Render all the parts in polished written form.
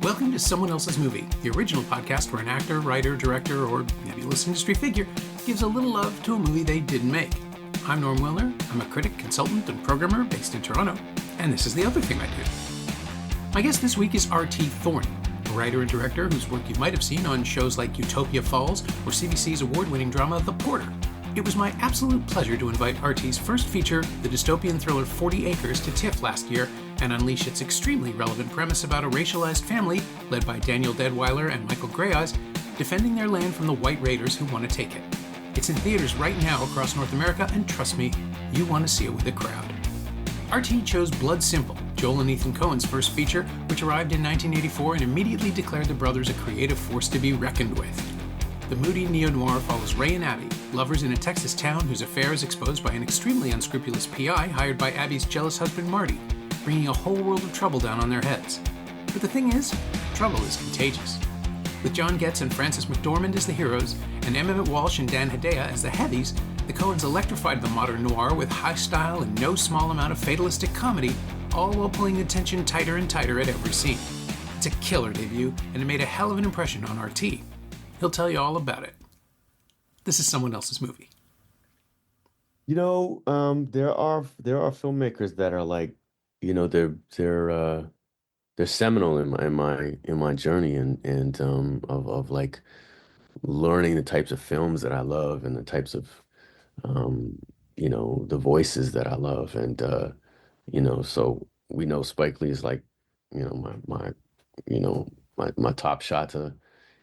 Welcome to Someone Else's Movie, the original podcast where an actor, writer, director, or nebulous industry figure gives a little love to a movie they didn't make. I'm Norm Wilner. I'm a critic, consultant, and programmer based in Toronto, and this is the other thing I do. My guest this week is RT Thorne, a writer and director whose work you might have seen on shows like Utopia Falls or CBC's award-winning drama The Porter. It was my absolute pleasure to invite RT's first feature, the dystopian thriller 40 Acres, to TIFF last year and unleash its extremely relevant premise about a racialized family led by Daniel Deadwyler and Michael Greyeyes defending their land from the white raiders who want to take it. It's in theaters right now across North America, and trust me, you want to see it with a crowd. RT chose Blood Simple, Joel and Ethan Coen's first feature, which arrived in 1984 and immediately declared the brothers a creative force to be reckoned with. The moody neo-noir follows Ray and Abby, lovers in a Texas town whose affair is exposed by an extremely unscrupulous PI hired by Abby's jealous husband Marty, bringing a whole world of trouble down on their heads. But the thing is, trouble is contagious. With John Getz and Frances McDormand as the heroes, and Emmett Walsh and Dan Hedaya as the heavies, the Coens electrified the modern noir with high style and no small amount of fatalistic comedy, all while pulling the tension tighter and tighter at every scene. It's a killer debut, and it made a hell of an impression on RT. He'll tell you all about it. This is Someone Else's Movie. There are filmmakers that are like, they're seminal in my journey of like learning the types of films that I love and the types of the voices that I love, so we know Spike Lee is like, my top shot to,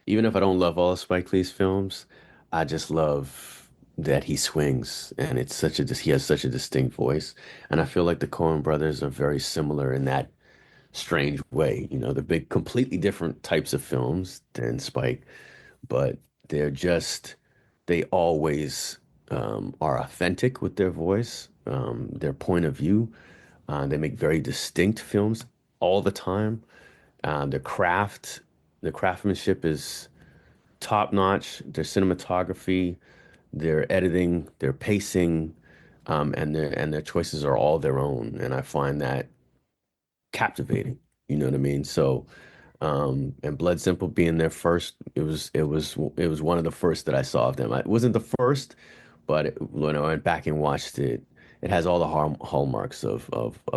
even if I don't love all of Spike Lee's films, I just love that he swings, and he has such a distinct voice. And I feel like the Coen brothers are very similar in that strange way. They're big, completely different types of films than Spike, but they always are authentic with their voice, their point of view. They make very distinct films all the time. The craftsmanship is top notch. Their cinematography, their editing, their pacing, and their choices are all their own, and I find that captivating. You know what I mean? So, and Blood Simple being their first, it was one of the first that I saw of them. It wasn't the first, but when I went back and watched it, it has all the hallmarks of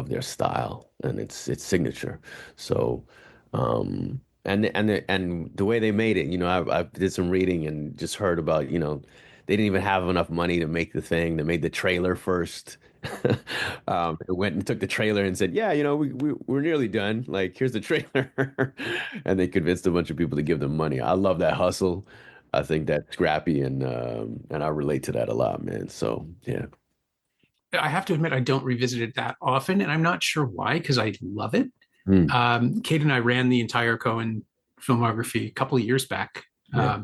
their style and its signature. So, and the way they made it, I did some reading and just heard about, they didn't even have enough money to make the thing. They made the trailer first. They went and took the trailer and said, "Yeah, we're nearly done. Like, here's the trailer," and they convinced a bunch of people to give them money. I love that hustle. I think that's scrappy, and I relate to that a lot, man. So yeah. I have to admit, I don't revisit it that often, and I'm not sure why, because I love it. Hmm. Kate and I ran the entire Coen filmography a couple of years back. Yeah.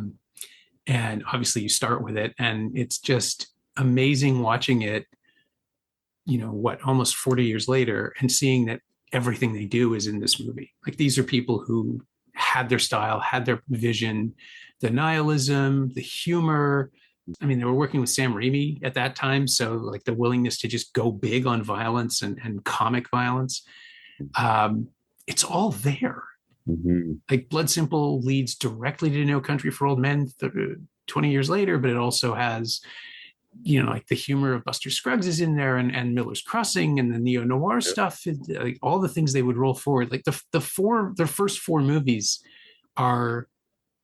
And obviously you start with it, and it's just amazing watching it, almost 40 years later, and seeing that everything they do is in this movie. Like, these are people who had their style, had their vision, the nihilism, the humor. I mean, they were working with Sam Raimi at that time, so like the willingness to just go big on violence and comic violence. It's all there. Hmm. Like, Blood Simple leads directly to No Country for Old Men 20 years later, but it also has, like the humor of Buster Scruggs is in there, and Miller's Crossing, and the neo-noir stuff, like all the things they would roll forward. Like their first four movies are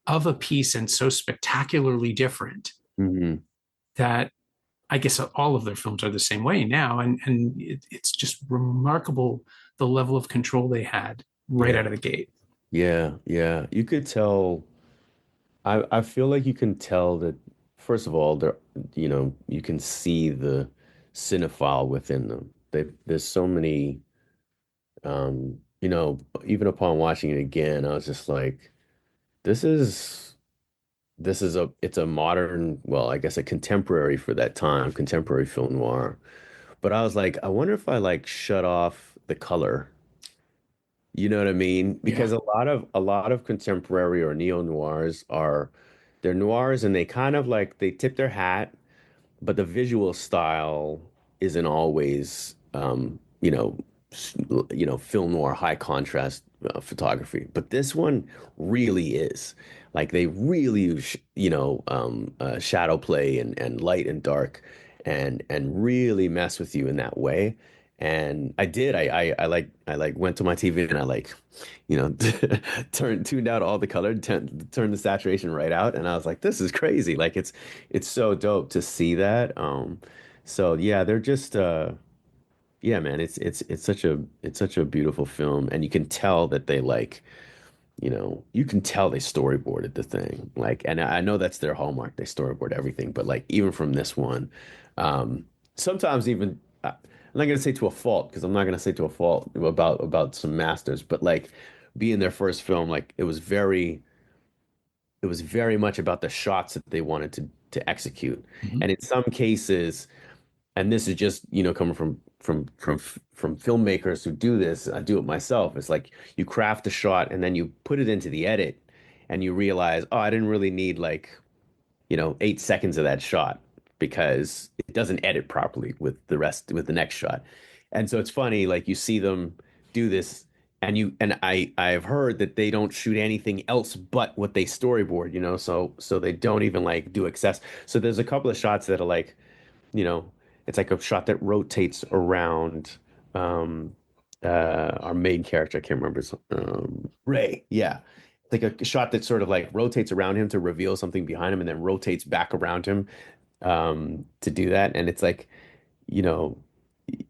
of a piece and so spectacularly different Hmm. that I guess all of their films are the same way now. And it's just remarkable the level of control they had right Yeah. out of the gate. Yeah. Yeah. You could tell. I feel like you can tell that, first of all, you can see the cinephile within them. There's so many, even upon watching it again, I was just like, this is it's a modern, well, I guess a contemporary for that time, contemporary film noir. But I was like, I wonder if I like shut off the color. You know what I mean? Yeah. Because a lot of contemporary or neo-noirs they're noirs, and they kind of like they tip their hat, but the visual style isn't always film noir high contrast photography. But this one really is like they really use, shadow play and light and dark and really mess with you in that way. And I did. I went to my TV and I tuned out all the color, turned the saturation right out, and I was like, this is crazy. Like it's so dope to see that. So yeah, they're just yeah, man, it's such a beautiful film, and you can tell that you can tell they storyboarded the thing. Like, and I know that's their hallmark. They storyboard everything, but like even from this one, sometimes even I'm not gonna say to a fault because I'm not gonna say to a fault about some masters, but like being their first film, like it was very much about the shots that they wanted to execute, Mhm. and in some cases. And this is just, coming from filmmakers who do this. I do it myself. It's like you craft a shot and then you put it into the edit and you realize, oh, I didn't really need like, 8 seconds of that shot because it doesn't edit properly with the next shot. And so it's funny, like you see them do this and I've heard that they don't shoot anything else but what they storyboard, so they don't even like do excess. So there's a couple of shots that are like, you know, it's like a shot that rotates around our main character. I can't remember Ray. Yeah. It's like a shot that sort of like rotates around him to reveal something behind him and then rotates back around him to do that. And it's like, you know,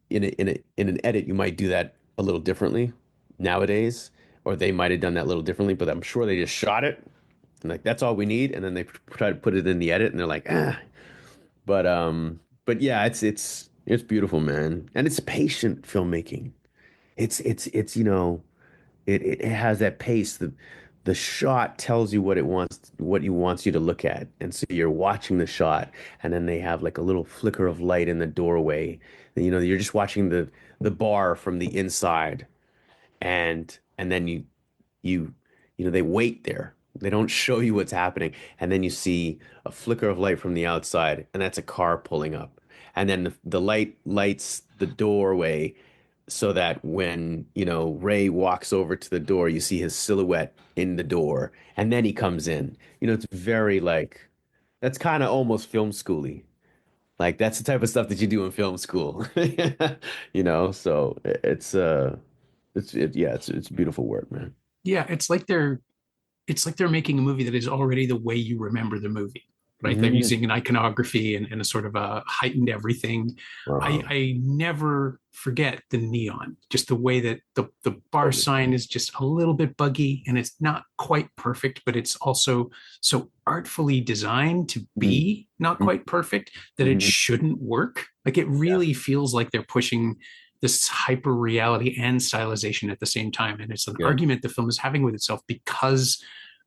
in an edit, you might do that a little differently nowadays, or they might have done that a little differently, but I'm sure they just shot it and like that's all we need, and then they try to put it in the edit and they're like, ah, but yeah, it's beautiful, man. And it's patient filmmaking. It has that pace. The shot tells you what he wants you to look at. And so you're watching the shot, and then they have like a little flicker of light in the doorway. And, you're just watching the bar from the inside, and then you they wait there. They don't show you what's happening, and then you see a flicker of light from the outside, and that's a car pulling up. And then the light lights the doorway so that when, Ray walks over to the door, you see his silhouette in the door, and then he comes in. It's very like that's kind of almost film schooly. Like that's the type of stuff that you do in film school. So it's beautiful work, man. Yeah, it's like they're making a movie that is already the way you remember the movie, right? They're Mhm. using an iconography and a sort of a heightened everything. I, Uh-huh. I never forget the neon, just the way that the bar Totally. sign is just a little bit buggy and it's not quite perfect, but it's also so artfully designed to Mhm. be not quite perfect that it Mhm. shouldn't work. Like it Yeah, really feels like they're pushing this hyper reality and stylization at the same time. And it's an yeah, argument the film is having with itself because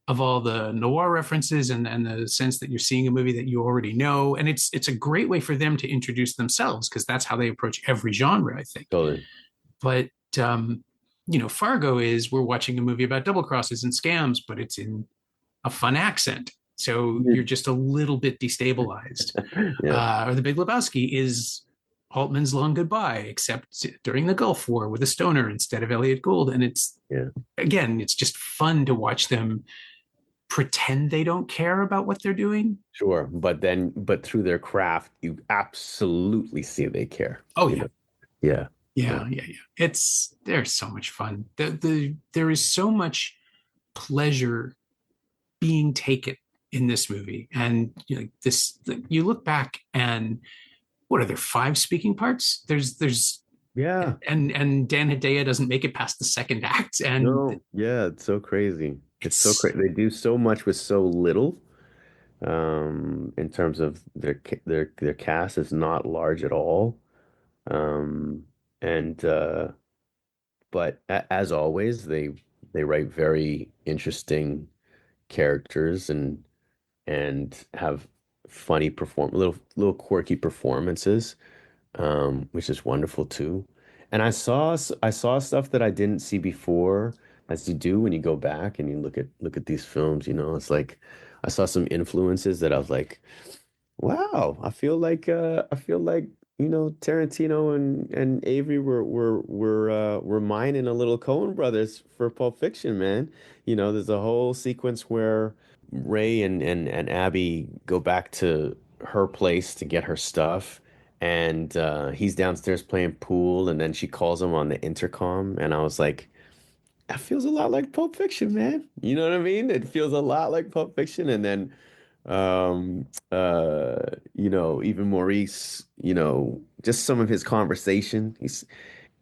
of all the noir references and the sense that you're seeing a movie that you already know. And it's a great way for them to introduce themselves because that's how they approach every genre, I think. totally. But Fargo is we're watching a movie about double crosses and scams, but it's in a fun accent. So you're Mhm. just a little bit destabilized. Yeah, Or The Big Lebowski is Altman's Long Goodbye, except during the Gulf War with a stoner instead of Elliot Gould. And yeah, it's just fun to watch them pretend they don't care about what they're doing. sure. But through their craft, you absolutely see they care, Oh you yeah, know? Yeah, yeah. yeah. There's so much fun. There is so much pleasure being taken in this movie, and you look back and what are there 5 speaking parts? There's Yeah. and Dan Hedaya doesn't make it past the second act, and No, yeah, it's so crazy. It's so it's crazy. They do so much with so little. In terms of their cast is not large at all. Um, and but as always, they write very interesting characters and have funny little quirky performances, which is wonderful too. And I saw stuff that I didn't see before, as you do when you go back and you look at these films. It's like I saw some influences that I was like, wow, I feel like Tarantino and Avery were mining a little Coen brothers for Pulp Fiction, man. There's a whole sequence where Ray and Abby go back to her place to get her stuff, and he's downstairs playing pool, and then she calls him on the intercom, and I was like, that feels a lot like Pulp Fiction, man. You know what I mean? It feels a lot like Pulp Fiction, and then even Maurice, just some of his conversation.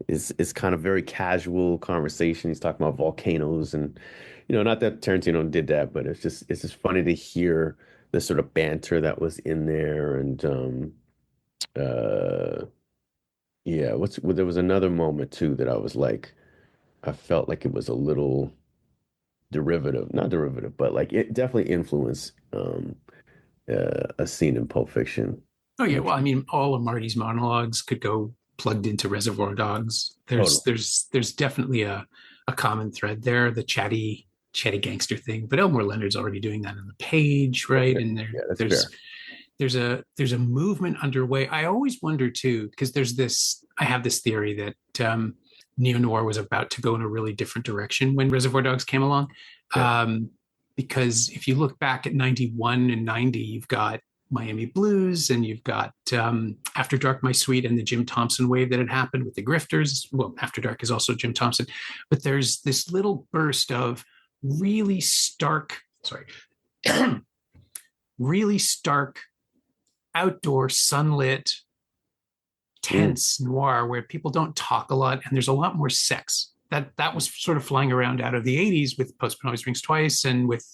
Is kind of very casual conversation. He's talking about volcanoes and not that Tarantino did that, but it's just funny to hear the sort of banter that was in there. And uh yeah, there was another moment too that I was like, I felt like it was a little derivative, not derivative, but like it definitely influenced a scene in Pulp Fiction. Oh yeah, Which well, I mean, all of Marty's monologues could go plugged into Reservoir Dogs. There's totally. there's definitely a common thread there, the chatty gangster thing. But Elmore Leonard's already doing that in The Page, right? Okay. And Yeah, that's there's fair. there's a movement underway. I always wonder too, because I have this theory that neo-noir was about to go in a really different direction when Reservoir Dogs came along. Yeah. Um, because if you look back at 91 and 90, you've got Miami Blues and you've got After Dark, My Sweet, and the Jim Thompson wave that had happened with the Grifters. Well, After Dark is also Jim Thompson, but there's this little burst of really stark, sorry, really stark outdoor sunlit Mm, tense noir where people don't talk a lot and there's a lot more sex. That was sort of flying around out of the 80s with Postman Always Rings Twice and with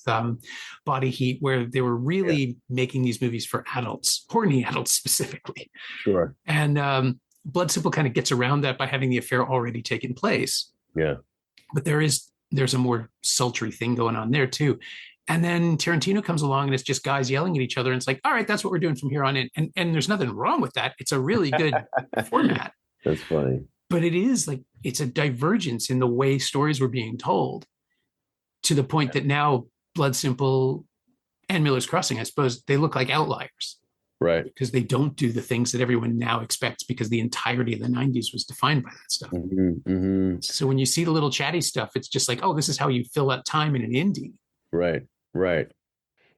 Body Heat, where they were yeah, really making these movies for adults, horny adults specifically. sure. And Blood Simple kind of gets around that by having the affair already taken place. Yeah. But there's a more sultry thing going on there too. And then Tarantino comes along and it's just guys yelling at each other. And it's like, all right, that's what we're doing from here on in. And there's nothing wrong with that. It's a really good format. That's funny. But it is like it's a divergence in the way stories were being told to the point that now Blood Simple and Miller's Crossing, I suppose, they look like outliers Right. because they don't do the things that everyone now expects because the entirety of the 90s was defined by that stuff. Hmm. So when you see the little chatty stuff, it's just like, oh, this is how you fill out time in an indie. Right. Right.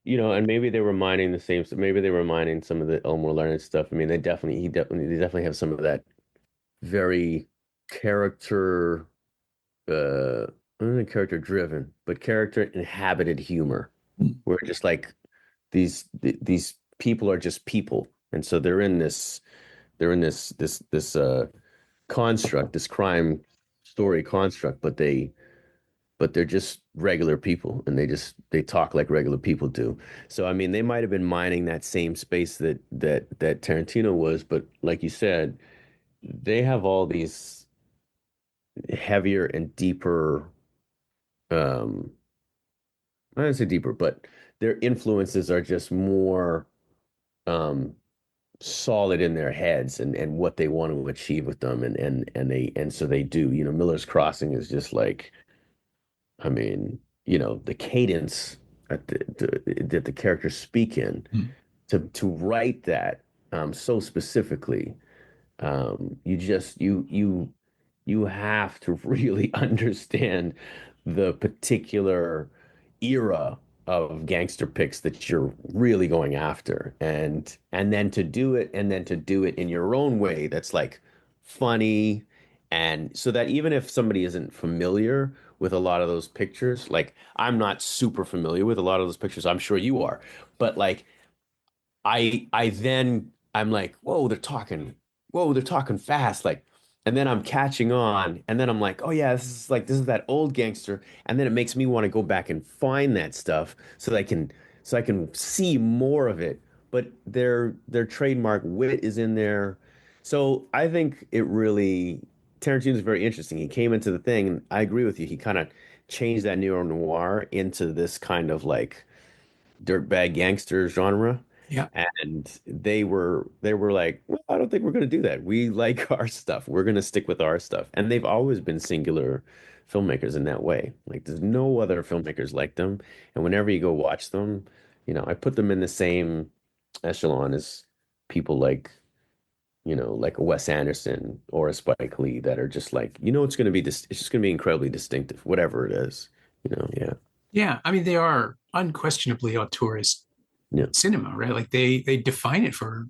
And maybe they were mining the same, maybe they were mining some of the Elmore Leonard stuff. I mean, they definitely have some of that very character, not really character driven, but character inhabited humor, where just like these people are just people, and so they're in this construct, this crime story construct, but they're just regular people, and they talk like regular people do. So I mean, they might have been mining that same space that Tarantino was, but like you said, they have all these heavier and deeper, um I don't say deeper, but their influences are just more um solid in their heads, and what they want to achieve with them, and so they do. Miller's Crossing is just like, I mean, the cadence that the characters speak in, to write that so specifically, you have to really understand the particular era of gangster picks that you're really going after, and then to do it in your own way that's like funny, and so that even if somebody isn't familiar with a lot of those pictures, like I'm not super familiar with a lot of those pictures, I'm sure you are, but like I'm like, whoa, they're talking fast, like, and then I'm catching on, and then I'm like, oh yeah, this is that old gangster, and then it makes me want to go back and find that stuff so I can see more of it. But their trademark wit is in there, so I think it really Tarantino is very interesting. He came into the thing, and I agree with you. He kind of changed that neo-noir into this kind of like dirtbag gangster genre. Yeah. And they were like, well, I don't think we're going to do that. We like our stuff. We're going to stick with our stuff. And they've always been singular filmmakers in that way. Like there's no other filmmakers like them. And whenever you go watch them, I put them in the same echelon as people like like a Wes Anderson or a Spike Lee that are just like, it's going to be this, it's just going to be incredibly distinctive, whatever it is, yeah. Yeah, I mean they are unquestionably auteurist Yeah. cinema, right? Like they define it for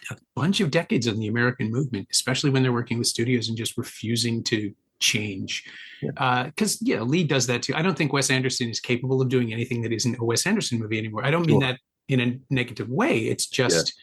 a bunch of decades in the American movement, especially when they're working with studios and just refusing to change. Yeah. Because Lee does that too. I don't think Wes Anderson is capable of doing anything that isn't a Wes Anderson movie anymore. I don't mean Sure. that in a negative way. It's Yeah. just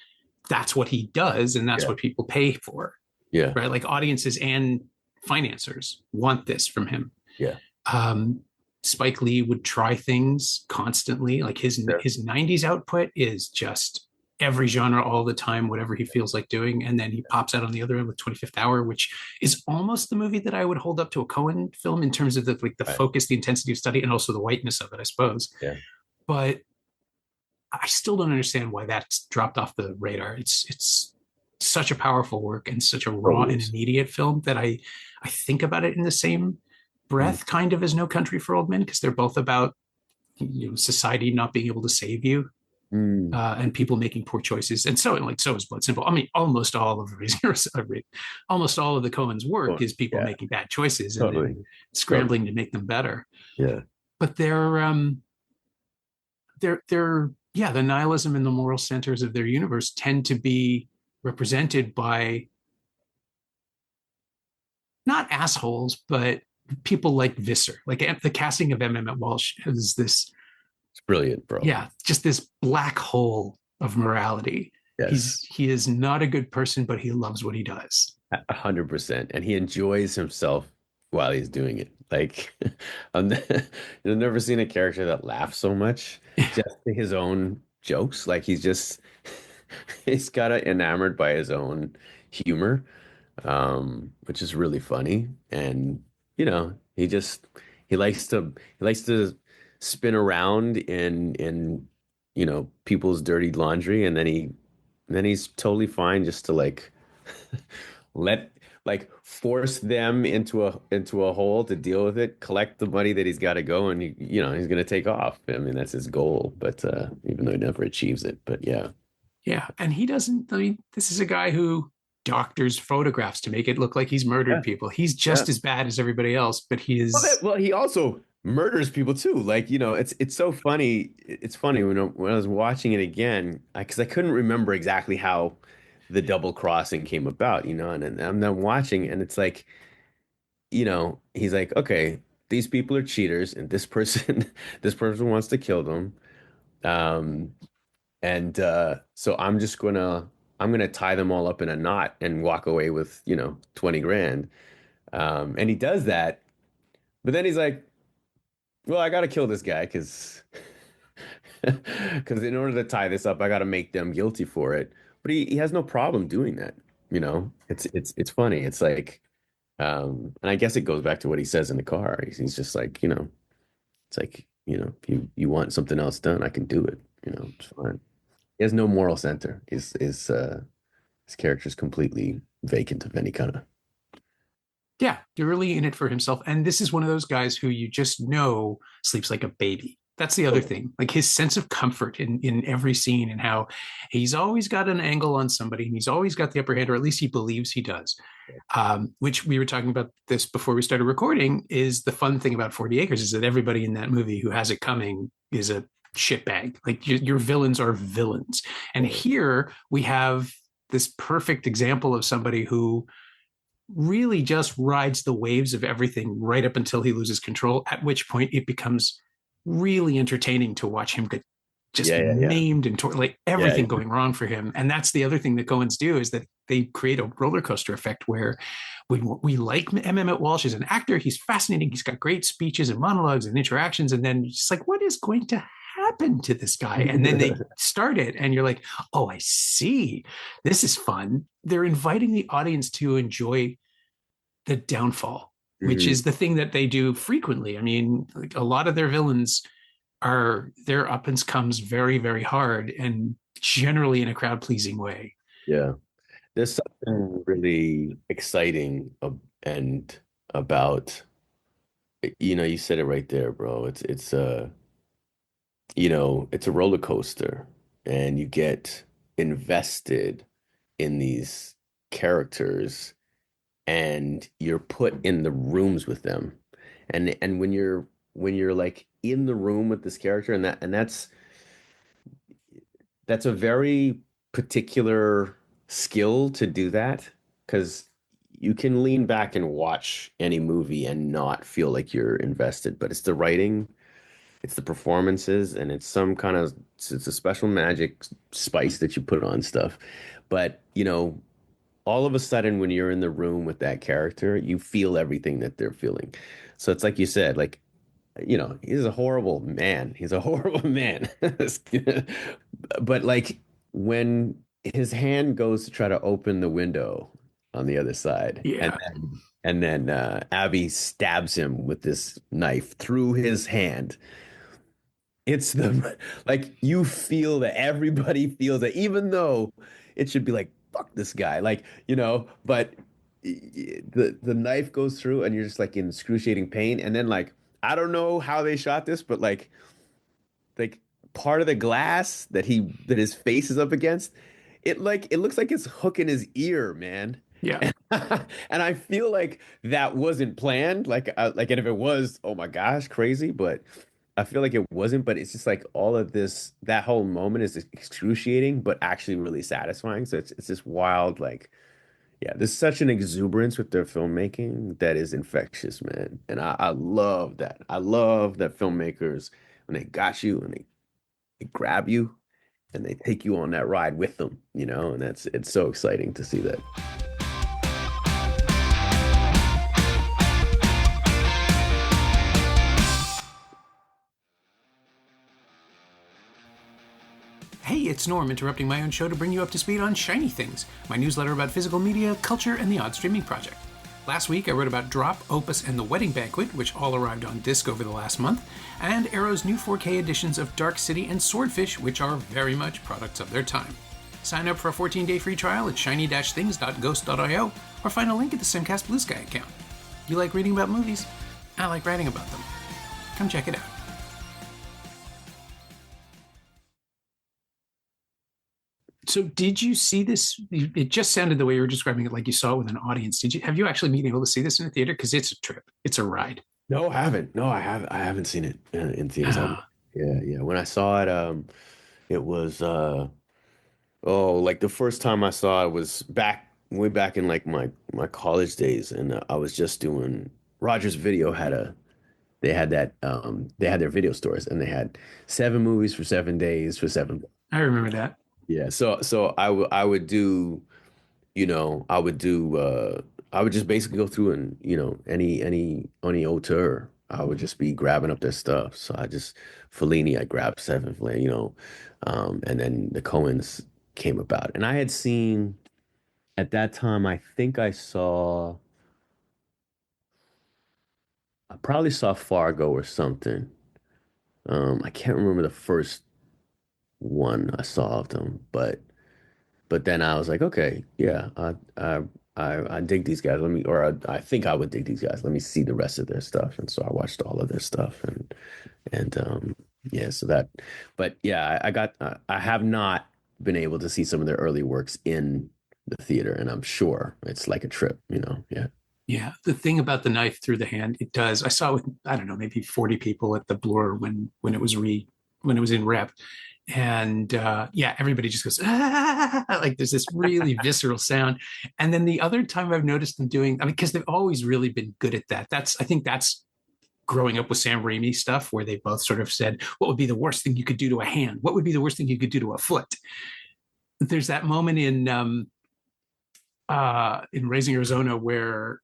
that's what he does, and that's Yeah. what people pay for, Yeah. right? Like audiences and financiers want this from him. Yeah. Um, Spike Lee would try things constantly. Like Sure. his '90s output is just every genre all the time, whatever he feels like doing, and then he pops out on the other end with 25th Hour, which is almost the movie that I would hold up to a Coen film in terms of the Right. focus, the intensity of study, and also the whiteness of it, I suppose. Yeah. But I still don't understand why that's dropped off the radar. It's such a powerful work and such a raw Totally and is. immediate film that I think about it in the same Mm. breath kind of as No Country for Old Men, because they're both about society not being able to save you, Mm. and people making poor choices. And so is Blood Simple. I mean, almost all of almost all of the Coen's Oh, work is people yeah. making bad choices and then Totally. Totally. scrambling to make them better. Yeah. But they're yeah, the nihilism and the moral centers of their universe tend to be represented by not assholes, but people like Visser. Like the casting of M. Walsh is this, It's brilliant, bro. yeah, just this black hole of morality. Yes. He is not a good person, but he loves what he does. 100%. And he enjoys himself while he's doing it. Like, I've never seen a character that laughs so much just to his own jokes. Like, he's kind of enamored by his own humor, which is really funny. And, he likes to spin around in people's dirty laundry. And then he's totally fine just to like, let like force them into a hole to deal with it, collect the money that he's got to go, and he's gonna take off. I mean, that's his goal, but even though he never achieves it, but yeah, Yeah. And he doesn't, I mean, this is a guy who doctors photographs to make it look like he's murdered yeah, people. He's yeah. just as bad as everybody else, but he is, Well, he also murders people too. Like, it's so funny. It's funny when I was watching it again, because I couldn't remember exactly how the double crossing came about, and I'm then watching, and it's like, he's like, okay, these people are cheaters, and this person, this person wants to kill them. Um, and so I'm gonna tie them all up in a knot and walk away with, 20 grand. And he does that, but then he's like, well, I gotta kill this guy because because in order to tie this up, I gotta make them guilty for it. But he has no problem doing that, It's funny. It's like, and I guess it goes back to what he says in the car. He's just like, it's like, if you want something else done, I can do it. It's fine. He has no moral center. His character is completely vacant of any kind of. yeah, you're really in it for himself. And this is one of those guys who you just know sleeps like a baby. That's the other Oh, thing. Like his sense of comfort in every scene and how he's always got an angle on somebody and he's always got the upper hand, or at least he believes he does. Which we were talking about this before we started recording, is the fun thing about 40 Acres is that everybody in that movie who has it coming is a shitbag. Like your villains are villains. And oh, here we have this perfect example of somebody who really just rides the waves of everything right up until he loses control, at which point it becomes really entertaining to watch him get just yeah, yeah, yeah, maimed and like yeah, everything yeah. going wrong for him. And that's the other thing that Coens do, is that they create a roller coaster effect where we like M. Walsh as an actor. He's fascinating. He's got great speeches and monologues and interactions. And then it's like, what is going to happen to this guy? And then they start it and you're like, oh, I see. This is fun. They're inviting the audience to enjoy the downfall, which Mhm. is the thing that they do frequently. I mean, like a lot of their villains are their up and comes very, very hard and generally in a crowd pleasing way. Yeah. There's something really exciting and about, you said it right there, bro. It's a roller coaster and you get invested in these. characters and you're put in the rooms with them. And when you're like in the room with this character and that's a very particular skill to do that because you can lean back and watch any movie and not feel like you're invested, but it's the writing, it's the performances, and it's a special magic spice that you put on stuff. But, all of a sudden when you're in the room with that character, you feel everything that they're feeling. So it's like you said, like he's a horrible man. He's a horrible man. But like when his hand goes to try to open the window on the other side, Yeah. and then Abby stabs him with this knife through his hand. It's the like you feel that everybody feels that, even though it should be like fuck this guy, like but the knife goes through and you're just like in excruciating pain, and then like I don't know how they shot this, but like part of the glass that his face is up against, it looks like it's hooking his ear, man. Yeah. And I feel like that wasn't planned. And if it was, oh my gosh, crazy. But I feel like it wasn't. But it's just like all of this, that whole moment is excruciating, but actually really satisfying. So it's this wild, like, yeah, there's such an exuberance with their filmmaking that is infectious, man. And I love that. I love that filmmakers, when they got you and they grab you and they take you on that ride with them, and it's so exciting to see that. Hey, it's Norm, interrupting my own show to bring you up to speed on Shiny Things, my newsletter about physical media, culture, and the odd streaming project. Last week, I wrote about Drop, Opus, and The Wedding Banquet, which all arrived on disc over the last month, and Arrow's new 4K editions of Dark City and Swordfish, which are very much products of their time. Sign up for a 14-day free trial at shiny-things.ghost.io, or find a link at the Simcast Blue Sky account. You like reading about movies? I like writing about them. Come check it out. So did you see this? It just sounded the way you were describing it, like you saw it with an audience. Have you actually been able to see this in a theater? Because it's a trip. It's a ride. No, I haven't. No, I haven't seen it in theaters. Ah, Yeah, yeah. When I saw it, it was like the first time I saw it was way back in like my college days, and I was just doing Rogers Video they had their video stores, and they had 7 movies for 7 days for 7. I remember that. Yeah, so I would do, I would just basically go through and, any auteur, I would just be grabbing up their stuff. So Fellini, I grabbed 7, and then the Coens came about. And I had seen, at that time, I probably saw Fargo or something. I can't remember the first one I saw of them, but then I was like, okay, yeah, I dig these guys. I think I would dig these guys. Let me see the rest of their stuff. And so I watched all of their stuff, and yeah, but yeah, I have not been able to see some of their early works in the theater, and I'm sure it's like a trip, yeah. Yeah. The thing about the knife through the hand, it does. I saw it with, I don't know, maybe 40 people at the Blur when it was in rep. And yeah, everybody just goes, ah, like there's this really visceral sound. And then the other time I've noticed them doing, I mean, because they've always really been good at that. I think that's growing up with Sam Raimi stuff, where they both sort of said, what would be the worst thing you could do to a hand? What would be the worst thing you could do to a foot? There's that moment in Raising Arizona where,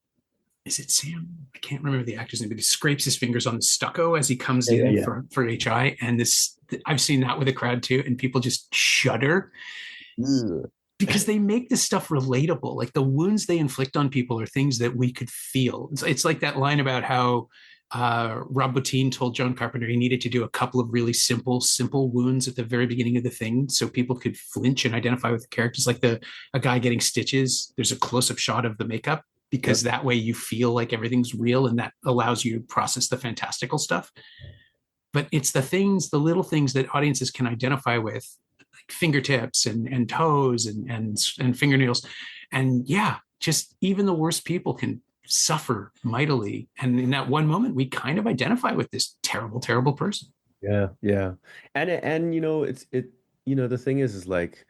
is it Sam? I can't remember the actor's name, but he scrapes his fingers on the stucco as he comes in Yeah. for HI. And I've seen that with a crowd too, and people just shudder Yeah. because they make this stuff relatable. Like the wounds they inflict on people are things that we could feel. It's like that line about how Rob Bottin told John Carpenter he needed to do a couple of really simple wounds at the very beginning of the thing so people could flinch and identify with the characters, like a guy getting stitches. There's a close-up shot of the makeup, because that way you feel like everything's real, and that allows you to process the fantastical stuff. But it's the little things that audiences can identify with, like fingertips and toes and fingernails. And yeah, just even the worst people can suffer mightily. And in that one moment, we kind of identify with this terrible, terrible person. Yeah, yeah. And the thing is like,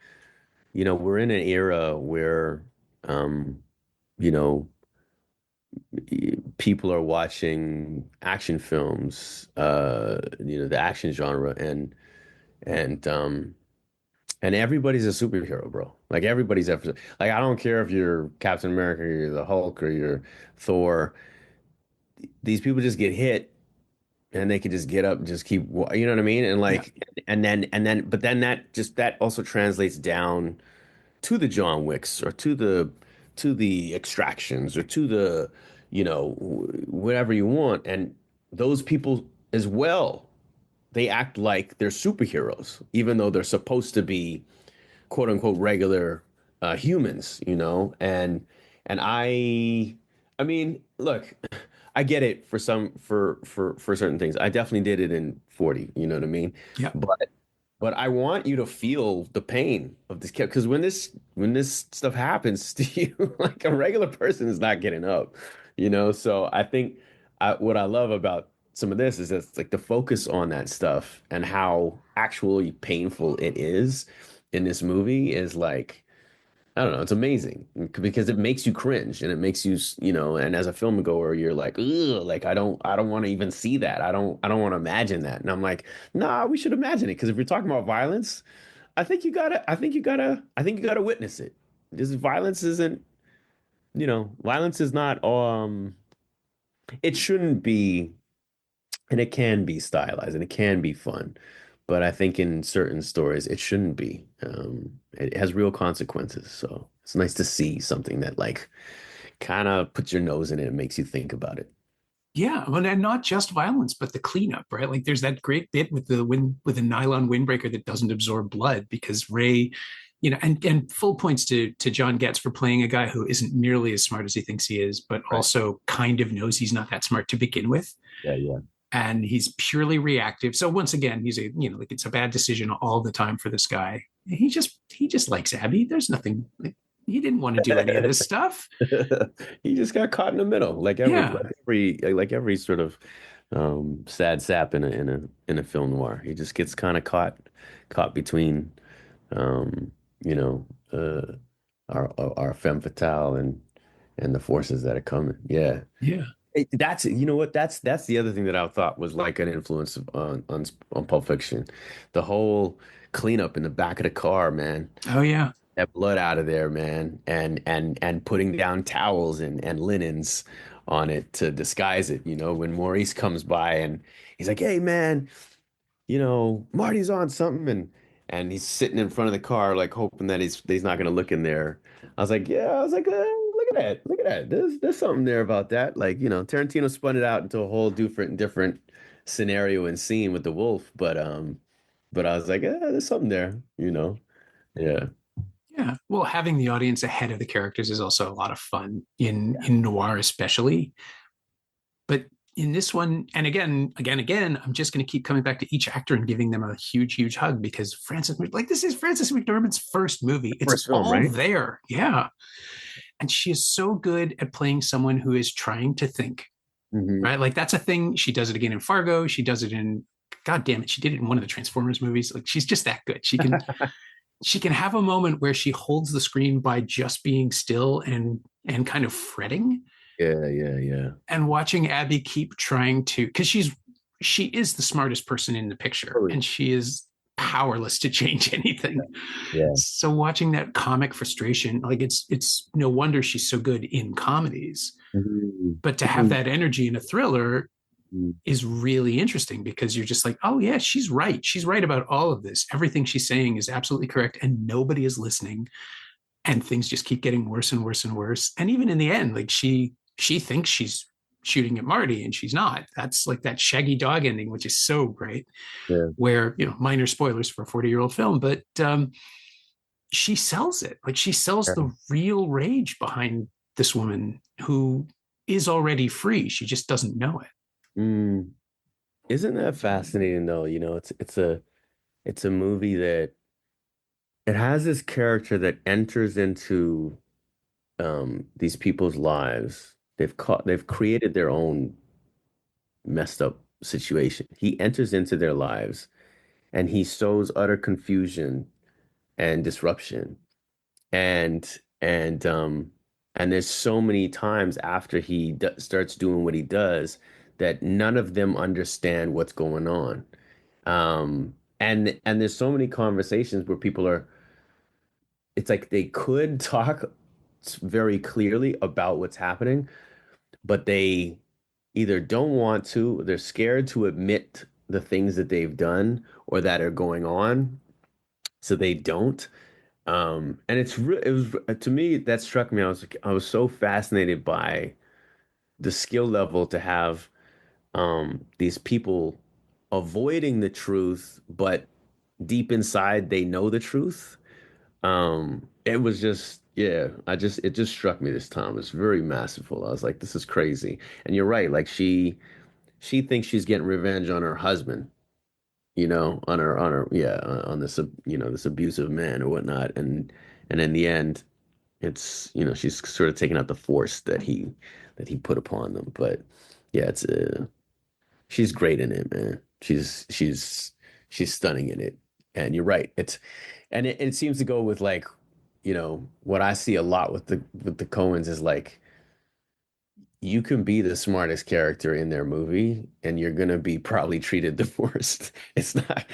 we're in an era where um, you know, people are watching action films, the action genre and and everybody's a superhero, bro. Like everybody's ever like I don't care if you're Captain America, or you're the Hulk, or you're Thor. These people just get hit and they can just get up and just keep, you know what I mean? And Yeah. like, but then that also translates down to the John Wicks or to the extractions or to the, whatever you want. And those people as well, they act like they're superheroes, even though they're supposed to be quote unquote regular humans, and I mean, look, I get it for some for certain things. I definitely did it in 40, you know what I mean? Yeah. But I want you to feel the pain of this kid because when this stuff happens to you, like a regular person is not getting up, So I think what I love about some of this is that like the focus on that stuff and how actually painful it is in this movie is like I don't know, it's amazing because it makes you cringe and it makes you, and as a film goer, you're like, ugh, like I don't want to even see that. I don't want to imagine that. And I'm like, nah, we should imagine it because if you're talking about violence, I think you gotta witness it. This violence isn't, violence is not, it shouldn't be, and it can be stylized and it can be fun, but I think in certain stories it shouldn't be. It has real consequences, so it's nice to see something that like kind of puts your nose in it and makes you think about it. Yeah, well, and not just violence, but the cleanup, right? Like there's that great bit with the nylon windbreaker that doesn't absorb blood because Ray, and full points to John Getz for playing a guy who isn't nearly as smart as he thinks he is, but Right. also kind of knows he's not that smart to begin with. Yeah, yeah. And he's purely reactive. So once again, like it's a bad decision all the time for this guy. He just likes Abby. There's nothing like, he didn't want to do any of this stuff. He just got caught in the middle, like every Yeah. like every like every sort of sad sap in a film noir. He just gets kind of caught between um, you know, uh our femme fatale and the forces that are coming. Yeah. Yeah. That's you know what that's the other thing that I thought was like an influence on Pulp Fiction, the whole cleanup in the back of the car, man. Oh yeah. That blood out of there, man, and putting down towels and linens on it to disguise it. When Maurice comes by and he's like, "Hey, man, Marty's on something," and he's sitting in front of the car, like hoping that he's not gonna look in there. I was like, yeah, I was like, look at that. There's something there about that. Like, Tarantino spun it out into a whole different scenario and scene with the wolf, but I was like, there's something there. Yeah, Yeah. Well, having the audience ahead of the characters is also a lot of fun in noir, especially. But in this one, and again, I'm just going to keep coming back to each actor and giving them a huge, huge hug because this is Frances McDormand's first movie. first It's film, all right? there. Yeah. And she is so good at playing someone who is trying to think, Hmm. right? Like that's a thing. She does it again in Fargo. She does it in, God damn it, she did it in one of the Transformers movies. Like she's just that good. She can have a moment where she holds the screen by just being still and kind of fretting Yeah, yeah, yeah. and watching Abby keep trying to, because she is the smartest person in the picture Totally. and she is powerless to change anything. Yeah. So watching that comic frustration, like it's no wonder she's so good in comedies. Mhm. But to have that energy in a thriller Mhm. is really interesting because you're just like, oh yeah, she's right. She's right about all of this. Everything she's saying is absolutely correct, and nobody is listening. And things just keep getting worse and worse and worse. And even in the end, like she thinks she's shooting at Marty and she's not. That's like that shaggy dog ending, which is so great. Yeah. Where minor spoilers for a 40-year-old film, but she sells it. Like she sells the real rage behind this woman who is already free. She just doesn't know it. Mm. Isn't that fascinating though? It's a movie that it has this character that enters into these people's lives. They've created their own messed up situation. He enters into their lives and he sows utter confusion and disruption. And and um and there's so many times after he starts doing what he does that none of them understand what's going on. And there's so many conversations where people are, it's like they could talk very clearly about what's happening, but they either don't want to, they're scared to admit the things that they've done or that are going on, so they don't. And it was to me that struck me. I was so fascinated by the skill level to have these people avoiding the truth, but deep inside they know the truth. It was just, yeah, it just struck me this time. It's very masterful. I was like, this is crazy. And you're right, like she thinks she's getting revenge on her husband, on her, yeah, on this, this abusive man or whatnot. And in the end, it's, she's sort of taking out the force that he put upon them. But yeah, she's great in it, man. She's stunning in it. And you're right. It seems to go with like, what I see a lot with the Coens is like you can be the smartest character in their movie and you're gonna be probably treated the worst. It's not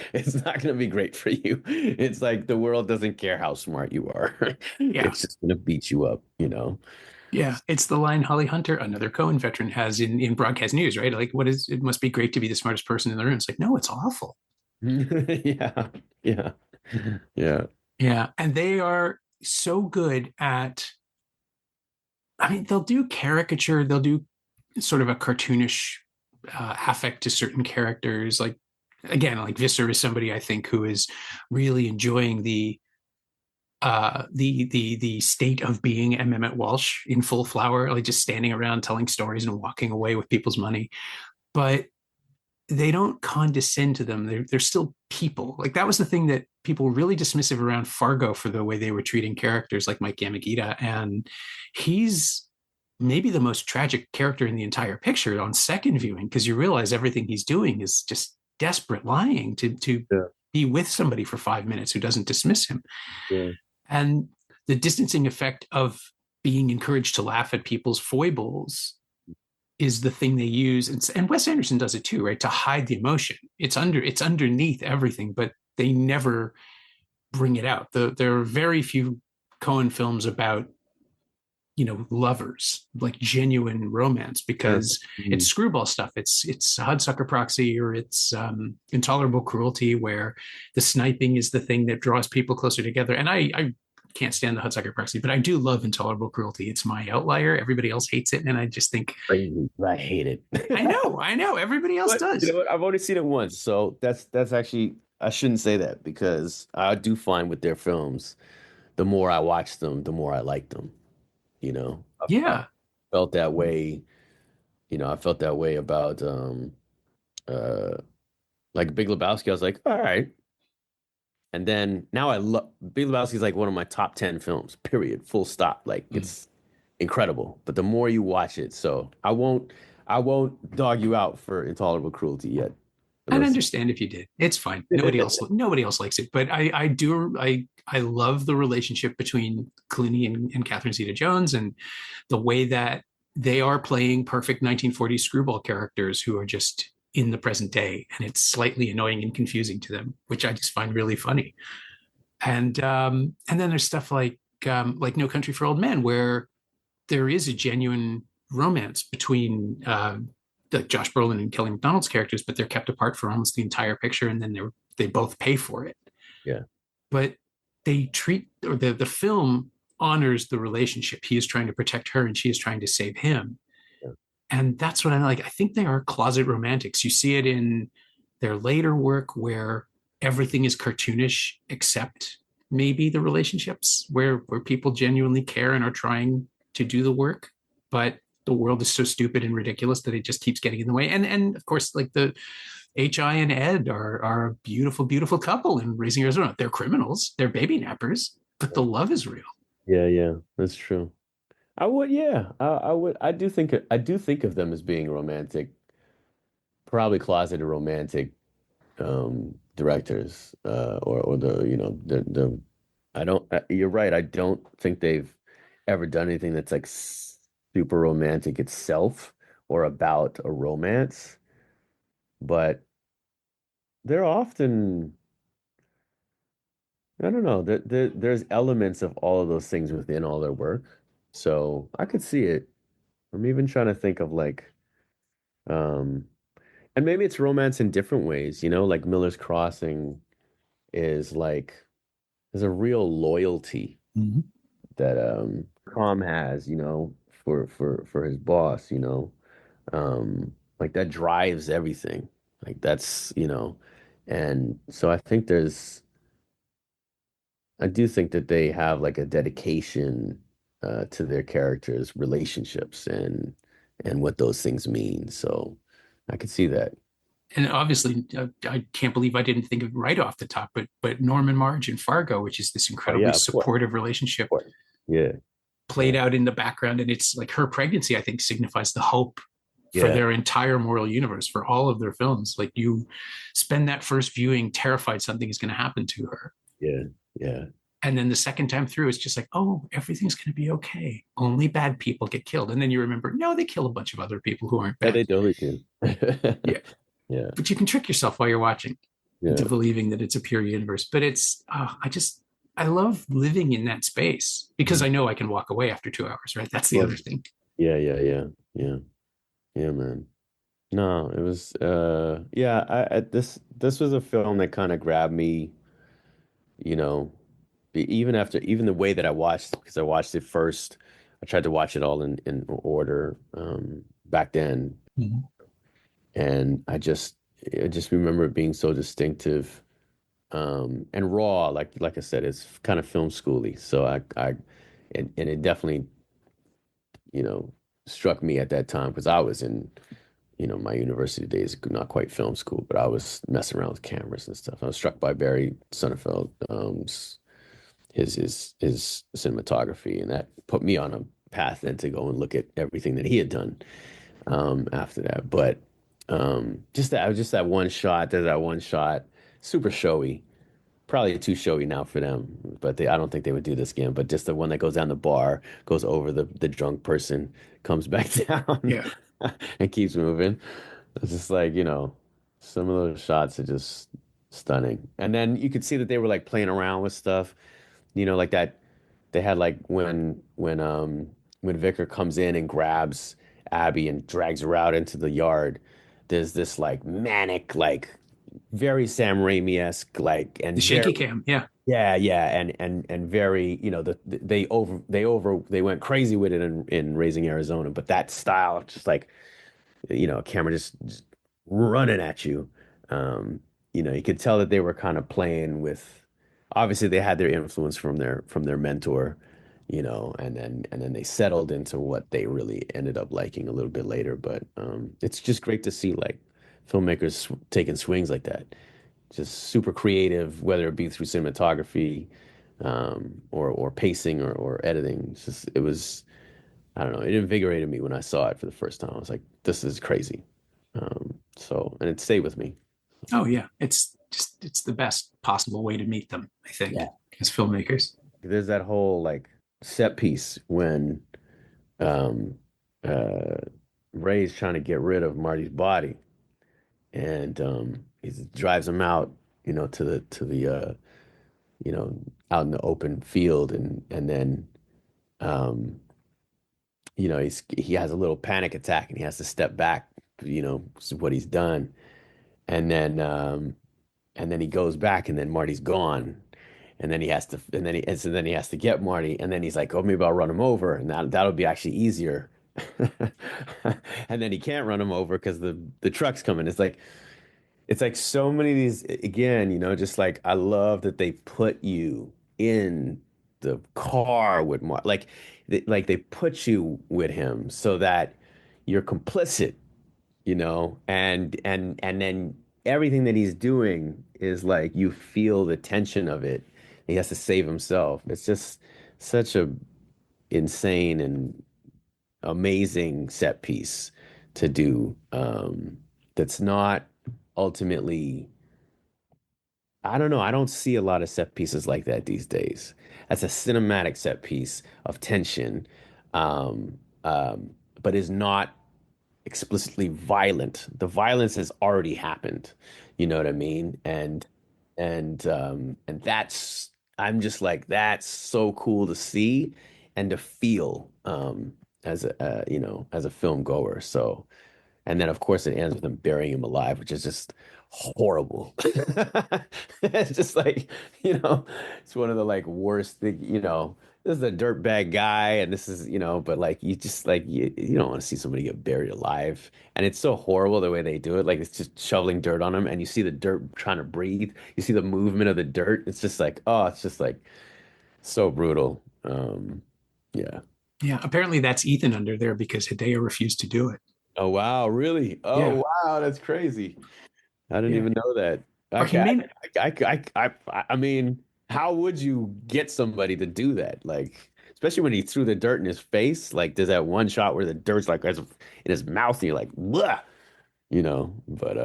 gonna be great for you. It's like the world doesn't care how smart you are. Yeah. It's just gonna beat you up. Yeah. It's the line Holly Hunter, another Coen veteran, has in broadcast news, right? Like, it must be great to be the smartest person in the room. It's like, no, it's awful. Yeah. Yeah. Yeah. Yeah. And they are so good at, I mean, they'll do caricature, they'll do sort of a cartoonish affect to certain characters. Like, again, like Visser is somebody I think who is really enjoying the state of being M. Emmett Walsh in full flower, like just standing around telling stories and walking away with people's money. But they don't condescend to them. They're still people. Like that was the thing that people were really dismissive around Fargo for the way they were treating characters like Mike Yamagita. And he's maybe the most tragic character in the entire picture on second viewing, because you realize everything he's doing is just desperate lying to Yeah. be with somebody for 5 minutes who doesn't dismiss him. Yeah. And the distancing effect of being encouraged to laugh at people's foibles is the thing they use. And Wes Anderson does it too, right? To hide the emotion. It's underneath everything, but they never bring it out. There are very few Coen films about, lovers, like genuine romance, because Mhm. it's screwball stuff. It's Hudsucker Proxy, or it's Intolerable Cruelty, where the sniping is the thing that draws people closer together. And I can't stand the Hudsucker Proxy, but I do love Intolerable Cruelty. It's my outlier. Everybody else hates it, and I just think, Crazy. I hate it. I know, everybody else But you does. know what? I've only seen it once, so that's actually I shouldn't say that because I do find with their films, the more I watch them, the more I like them. I Yeah, felt that way. I felt that way about uh like Big Lebowski. I was like, all right. And then now I love Big Lebowski is like one of my top 10 films, period, full stop. Like it's incredible. But the more you watch it, so I won't dog you out for Intolerable Cruelty yet. I'd Unless understand if you did. It's fine. Nobody else likes it. But I love the relationship between Clooney and Catherine Zeta-Jones, and the way that they are playing perfect 1940s screwball characters who are just in the present day, and it's slightly annoying and confusing to them, which I just find really funny. And then there's stuff like No Country for Old Men, where there is a genuine romance between like Josh Brolin and Kelly McDonald's characters, but they're kept apart for almost the entire picture, and then they both pay for it. yeah. But they treat, or the film honors the relationship. He is trying to protect her, and she is trying to save him. Yeah. And that's what I like. I think they are closet romantics. You see it in their later work where everything is cartoonish except maybe the relationships where people genuinely care and are trying to do the work, but the world is so stupid and ridiculous that it just keeps getting in the way. And of course, like the H.I. and Ed are a beautiful, beautiful couple in Raising Arizona. They're criminals, they're baby nappers, but the love is real. Yeah, yeah, that's true. I would, yeah, I would. I do think of them as being romantic, probably closeted romantic directors, or the I don't. You're right. I don't think they've ever done anything that's like super romantic itself or about a romance, but they're often, I don't know, there's elements of all of those things within all their work. So I could see it. I'm even trying to think of like, um, and maybe it's romance in different ways, like Miller's Crossing is like, there's a real loyalty Mhm. that Tom has, for his boss, like that drives everything. Like that's, and so I do think that they have like a dedication to their characters' relationships and what those things mean. So I could see that. And obviously, I can't believe I didn't think of right off the top, but Norm and Marge in Fargo, which is this Oh incredibly yeah, of course, supportive of relationship, course. Yeah, played yeah, out in the background, and it's like her pregnancy, I think, signifies the hope for yeah, their entire moral universe for all of their films. Like you spend that first viewing terrified something is going to happen to her, yeah, yeah. and then the second time through it's just like, oh, everything's going to be okay, only bad people get killed, and then you remember, no, they kill a bunch of other people who aren't Yeah, bad. they totally do. Yeah, Yeah, but you can trick yourself while you're watching into yeah. believing that it's a pure universe. But it's I love living in that space because Mhm. I know I can walk away after 2 hours, right? That's the Well, other thing. yeah, yeah, yeah, yeah, yeah, man. No, it was yeah, this was a film that kind of grabbed me, you know, even the way that I watched, because I watched it first. I tried to watch it all in order back then, Mhm. and I just remember it being so distinctive and raw, like I said, it's kind of film schooly. So and it definitely, you know, struck me at that time because I was in, my university days, not quite film school, but I was messing around with cameras and stuff. I was struck by Barry Sonnenfeld, his cinematography, and that put me on a path then to go and look at everything that he had done after that. But just that one shot, there's that one shot, super showy. Probably too showy now for them, but I don't think they would do this again. But just the one that goes down the bar, goes over the drunk person, comes back down, Yeah. and keeps moving. It's just like, some of those shots are just stunning. And then you could see that they were like playing around with stuff, like that. They had like when Vicar comes in and grabs Abby and drags her out into the yard, there's this like manic, like very Sam Raimi-esque, like, The and very, shaky cam. Yeah. yeah, yeah, and very, they went crazy with it in Raising Arizona, but that style, just like, a camera just running at you. Um, you could tell that they were kind of playing with, obviously they had their influence from their mentor, and then they settled into what they really ended up liking a little bit later. But it's just great to see like filmmakers taking swings like that, just super creative, whether it be through cinematography, or pacing or editing. It was, I don't know, it invigorated me when I saw it for the first time. I was like, this is crazy. And it stayed with me. Oh yeah. It's the best possible way to meet them, I think, Yeah. as filmmakers. There's that whole like set piece when um, uh, Ray's trying to get rid of Marty's body, and he drives him out, to the you know, out in the open field, and then um, he has a little panic attack and he has to step back, what he's done, and then he goes back, and then Marty's gone. And then he has to, so then he has to get Marty, and then he's like, "Oh, maybe I'll run him over, and that'll be actually easier." And then he can't run him over because the truck's coming. It's like so many of these again, just like I love that they put you in the car with Mark, like they put you with him so that you're complicit, and then everything that he's doing is like you feel the tension of it. He has to save himself. It's just such a insane and amazing set piece to do, that's not ultimately, I don't know. I don't see a lot of set pieces like that these days. That's a cinematic set piece of tension, um, um, but is not explicitly violent. The violence has already happened. You know what I mean? And that's, I'm just like, that's so cool to see and to feel, as a as a film goer. So, and then, of course, it ends with them burying him alive, which is just horrible. It's just like, it's one of the like worst thing, this is a dirtbag guy, and this is, but like you just like you don't want to see somebody get buried alive. And it's so horrible the way they do it. Like it's just shoveling dirt on him, and you see the dirt trying to breathe. You see the movement of the dirt. It's just like, oh, it's just like so brutal. Yeah. Yeah, apparently that's Ethan under there because Hideo refused to do it. Oh wow, really? Yeah, Oh wow, that's crazy. I didn't yeah. even know that. Or he Okay, may. I mean, how would you get somebody to do that? Like, especially when he threw the dirt in his face. Like, there's that one shot where the dirt's like in his mouth, and you're like, blah, But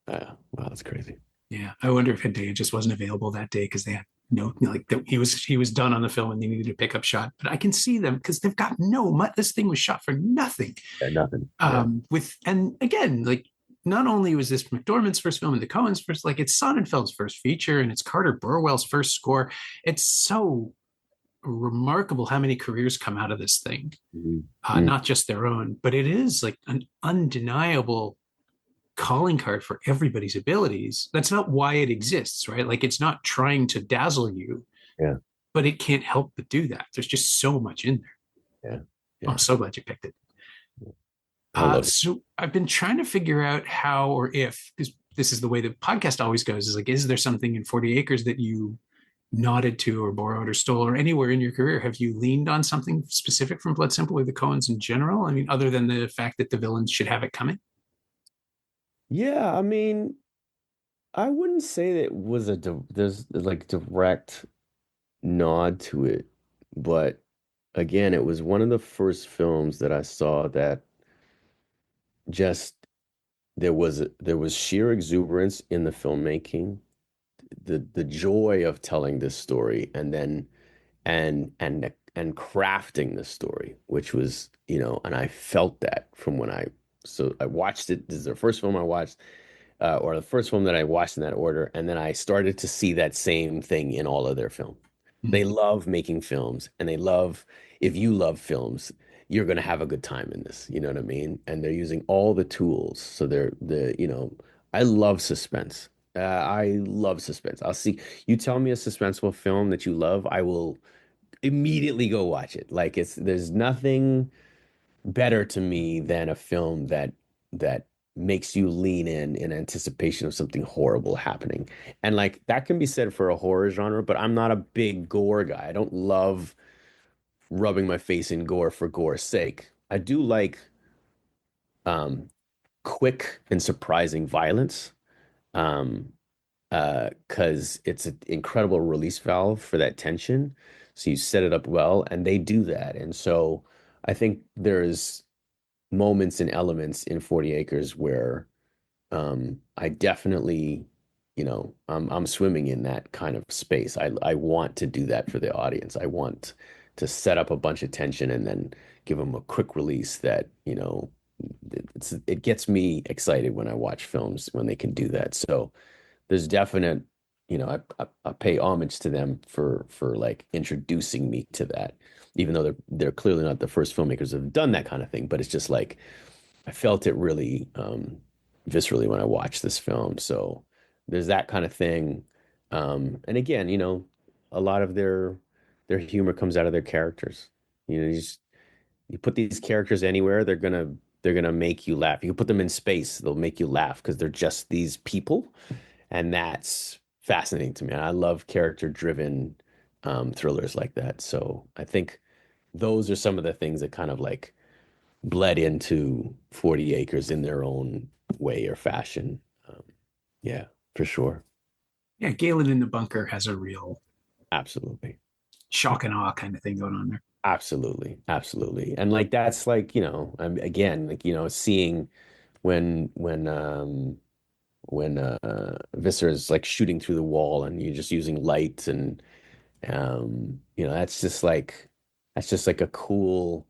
wow, that's crazy. Yeah, I wonder if Hideo just wasn't available that day because they had no like he was done on the film and they needed a pickup shot. But I can see them because they've got no. This thing was shot for nothing. Yeah, nothing. Yeah, With and again, like not only was this McDormand's first film and the Coen's first, like it's Sonnenfeld's first feature and it's Carter Burwell's first score. It's so remarkable how many careers come out of this thing, mhm. Mm. not just their own, but it is like an undeniable calling card for everybody's abilities. That's not why it exists, right? Like it's not trying to dazzle you, Yeah, but it can't help but do that. There's just so much in there. yeah, I'm yeah. so glad you picked it. I love it. So I've been trying to figure out how or if, because this is the way the podcast always goes, is like, is there something in 40 Acres that you nodded to or borrowed or stole or anywhere in your career? Have you leaned on something specific from Blood Simple or the Coens in general? I mean, other than the fact that the villains should have it coming? Yeah, I mean, I wouldn't say that it was there's like direct nod to it, but again, it was one of the first films that I saw that just there was sheer exuberance in the filmmaking, the joy of telling this story, and then and crafting the story, which was, and I felt that from when I watched it. This is the first film I watched, or the first film that I watched in that order, and then I started to see that same thing in all of their films. They Mm-hmm. love making films, and they love, if you love films, you're going to have a good time in this. You know what I mean? And they're using all the tools. So I love suspense. I love suspense. You tell me a suspenseful film that you love, I will immediately go watch it. Like there's nothing better to me than a film that makes you lean in anticipation of something horrible happening. And like that can be said for a horror genre, but I'm not a big gore guy. I don't love rubbing my face in gore for gore's sake. I do like um quick and surprising violence. Um because it's an incredible release valve for that tension. So you set it up well, and they do that. And so I think there's moments and elements in 40 Acres where I definitely, I'm swimming in that kind of space. I want to do that for the audience. I want to set up a bunch of tension and then give them a quick release that, it gets me excited when I watch films when they can do that. So there's definite, I pay homage to them for like introducing me to that, even though they're clearly not the first filmmakers that have done that kind of thing. But it's just like I felt it really viscerally when I watched this film. So there's that kind of thing. And again, a lot of their humor comes out of their characters. You put these characters anywhere, they're gonna make you laugh. You can put them in space, they'll make you laugh because they're just these people, and that's fascinating to me. And I love character-driven thrillers like that. So I think those are some of the things that kind of like bled into 40 Acres in their own way or fashion. Um, yeah, for sure. Yeah, Galen in the Bunker has a real Absolutely. shock and awe kind of thing going on there. Absolutely, absolutely. And like that's like, again, like, seeing when Visser is like shooting through the wall and you're just using light and that's just like a cool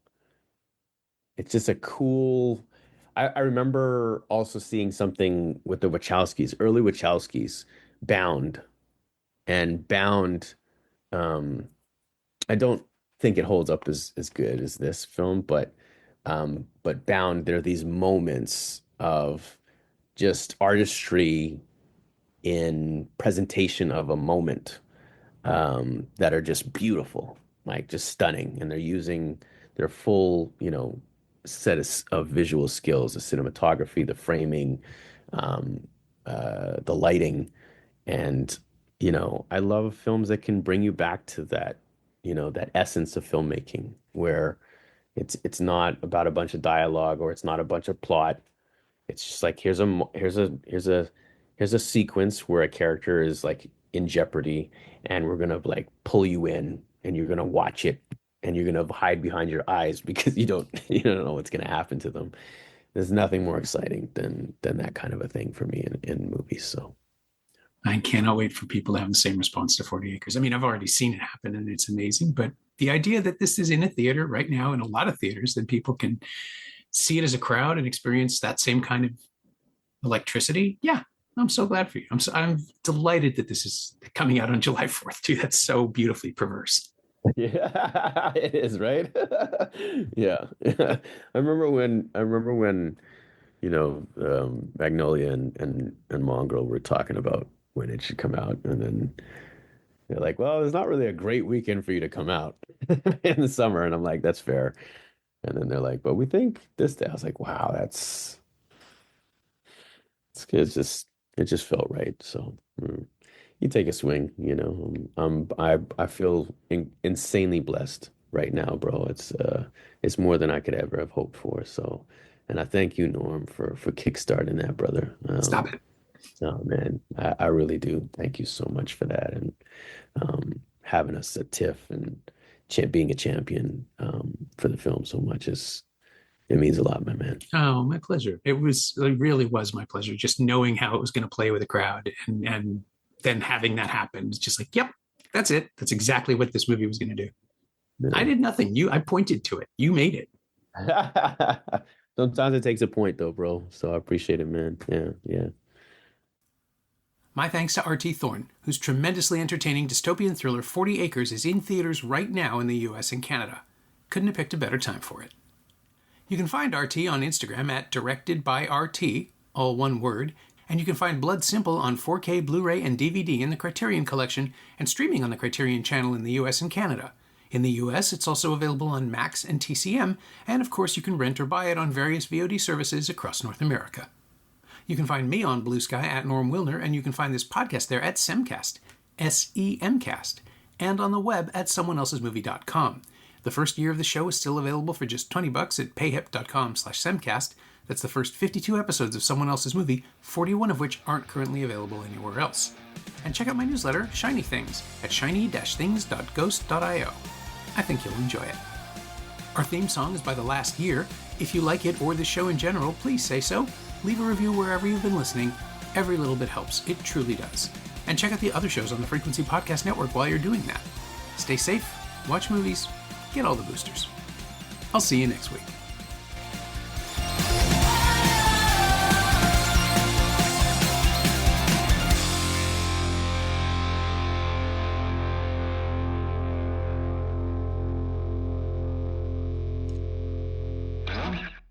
it's just a cool I remember also seeing something with the Wachowskis, early Wachowskis, Bound. And Bound, um, I don't think it holds up as good as this film, but Bound, there are these moments of just artistry in presentation of a moment, that are just beautiful, like just stunning. And they're using their full, set of visual skills, the cinematography, the framing, um, the lighting. And, I love films that can bring you back to that, that essence of filmmaking where it's not about a bunch of dialogue or it's not a bunch of plot. It's just like here's a sequence where a character is like in jeopardy, and we're gonna like pull you in, and you're gonna watch it, and you're gonna hide behind your eyes because you don't know what's gonna happen to them. There's nothing more exciting than that kind of a thing for me in movies. So I cannot wait for people to have the same response to 40 Acres. I mean, I've already seen it happen and it's amazing, but the idea that this is in a theater right now in a lot of theaters, that people can see it as a crowd and experience that same kind of electricity. Yeah, I'm so glad for you. I'm delighted that this is coming out on July 4th too. That's so beautifully perverse. yeah, it is, right? Yeah. I remember when Magnolia and Mongrel were talking about when it should come out, and then they're like, "Well, it's not really a great weekend for you to come out in the summer," and I'm like, "That's fair." And then they're like, "But we think this day." I was like, "Wow, it just felt right." So you take a swing, I feel insanely blessed right now, bro. It's more than I could ever have hoped for. So, and I thank you, Norm, for kickstarting that, brother. Stop it. Oh man, I really do. Thank you so much for that, and having us at TIFF and being a champion, for the film so much is it means a lot, my man. Oh, my pleasure. It really was my pleasure. Just knowing how it was going to play with a crowd and then having that happen. It's just like, yep, that's it. That's exactly what this movie was going to do. I Yeah. did nothing. I pointed to it. You made it. Sometimes it takes a point though, bro. So I appreciate it, man. Yeah, yeah. My thanks to RT Thorne, whose tremendously entertaining dystopian thriller 40 Acres is in theaters right now in the US and Canada. Couldn't have picked a better time for it. You can find RT on Instagram at Directed by RT, all one word, and you can find Blood Simple on 4K Blu-ray and DVD in the Criterion Collection and streaming on the Criterion Channel in the US and Canada. In the US, it's also available on Max and TCM, and of course you can rent or buy it on various VOD services across North America. You can find me on Blue Sky at Norm Wilner, and you can find this podcast there at Semcast, S-E-M-Cast, and on the web at someoneelsesmovie.com. The first year of the show is still available for just $20 at payhip.com/semcast. That's the first 52 episodes of Someone Else's Movie, 41 of which aren't currently available anywhere else. And check out my newsletter, Shiny Things, at shiny-things.ghost.io. I think you'll enjoy it. Our theme song is by The Last Year. If you like it or the show in general, please say so. Leave a review wherever you've been listening. Every little bit helps. It truly does. And check out the other shows on the Frequency Podcast Network while you're doing that. Stay safe, watch movies, get all the boosters. I'll see you next week.